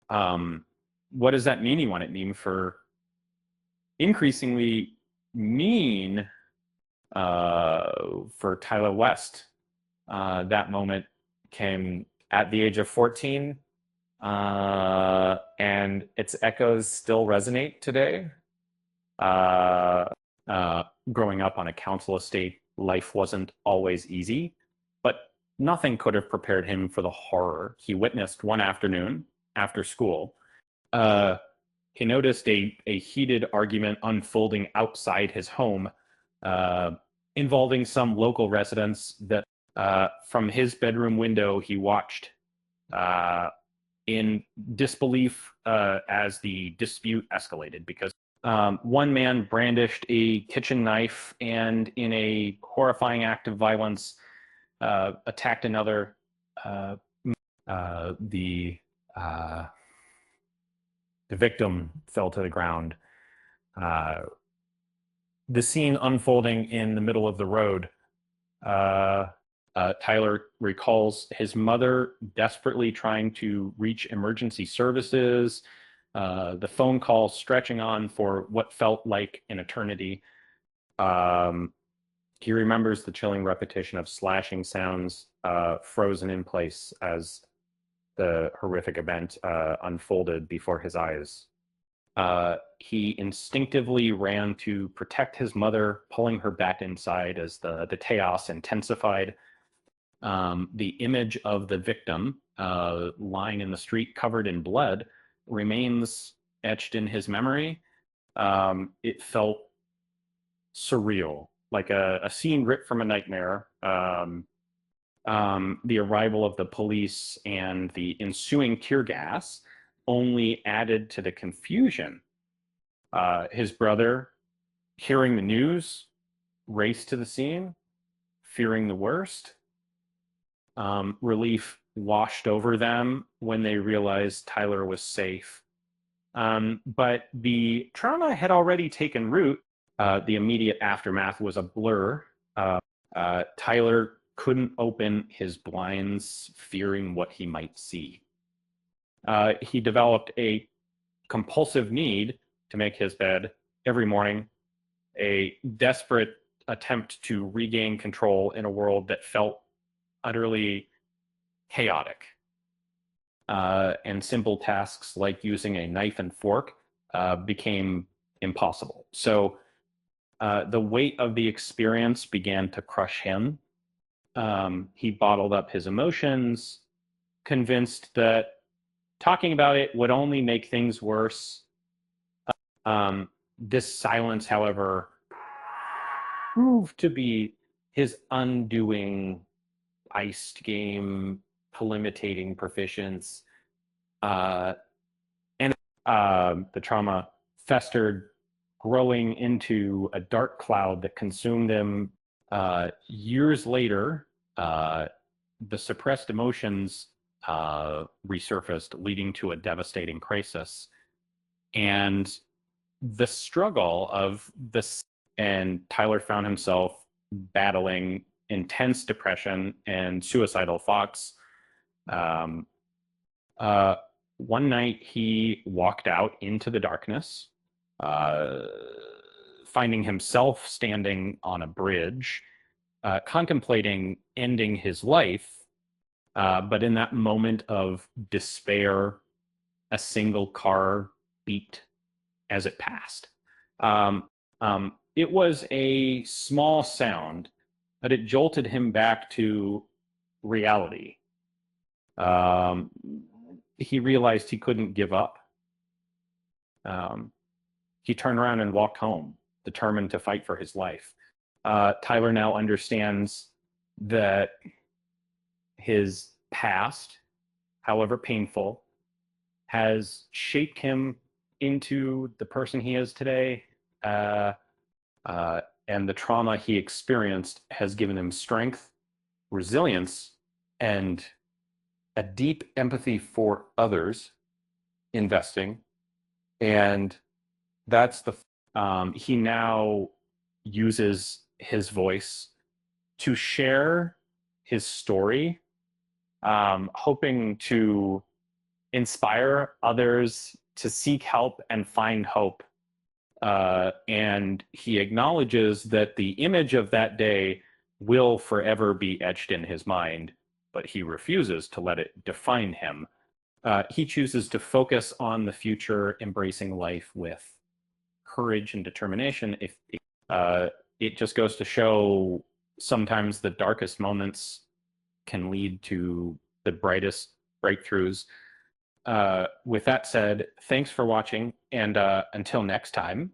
What does that mean? You want it mean for increasingly mean for Tyler West. That moment came at the age of 14, and its echoes still resonate today. Uh, Growing up on a council estate, life wasn't always easy, but nothing could have prepared him for the horror he witnessed one afternoon after school. Uh, he noticed a heated argument unfolding outside his home, uh, involving some local residents that from his bedroom window he watched uh, in disbelief as the dispute escalated because one man brandished a kitchen knife and, in a horrifying act of violence, attacked another. Uh, uh, the uh, the victim fell to the ground. Uh, the scene unfolding in the middle of the road. Uh, Tyler recalls his mother desperately trying to reach emergency services, the phone call stretching on for what felt like an eternity. Um, he remembers the chilling repetition of slashing sounds frozen in place as the horrific event unfolded before his eyes. He instinctively ran to protect his mother, pulling her back inside as the chaos intensified. The image of the victim lying in the street covered in blood remains etched in his memory. It felt surreal, like a scene ripped from a nightmare. The arrival of the police and the ensuing tear gas only added to the confusion. His brother, hearing the news, raced to the scene, fearing the worst. Relief washed over them when they realized Tyler was safe. But the trauma had already taken root. The immediate aftermath was a blur. Tyler couldn't open his blinds, fearing what he might see. He developed a compulsive need to make his bed every morning, a desperate attempt to regain control in a world that felt utterly chaotic. And simple tasks like using a knife and fork became impossible. So the weight of the experience began to crush him. He bottled up his emotions, convinced that talking about it would only make things worse. This silence, however, proved to be his undoing, iced game, polimitating proficience. Uh, and the trauma festered, growing into a dark cloud that consumed him. Years later, the suppressed emotions resurfaced, leading to a devastating crisis. And the struggle of this, and Tyler found himself battling intense depression and suicidal thoughts. Um, uh, One night he walked out into the darkness, uh, finding himself standing on a bridge, contemplating ending his life. But in that moment of despair, a single car beeped as it passed. Um, it was a small sound, but it jolted him back to reality. Um, he realized he couldn't give up. Um, he turned around and walked home, determined to fight for his life. Tyler now understands that his past, however painful, has shaped him into the person he is today. Uh, and the trauma he experienced has given him strength, resilience, and a deep empathy for others investing. And that's he now uses his voice to share his story, hoping to inspire others to seek help and find hope. And he acknowledges that the image of that day will forever be etched in his mind, but he refuses to let it define him. He chooses to focus on the future, embracing life with courage and determination. It just goes to show sometimes the darkest moments can lead to the brightest breakthroughs. With that said, thanks for watching, and until next time,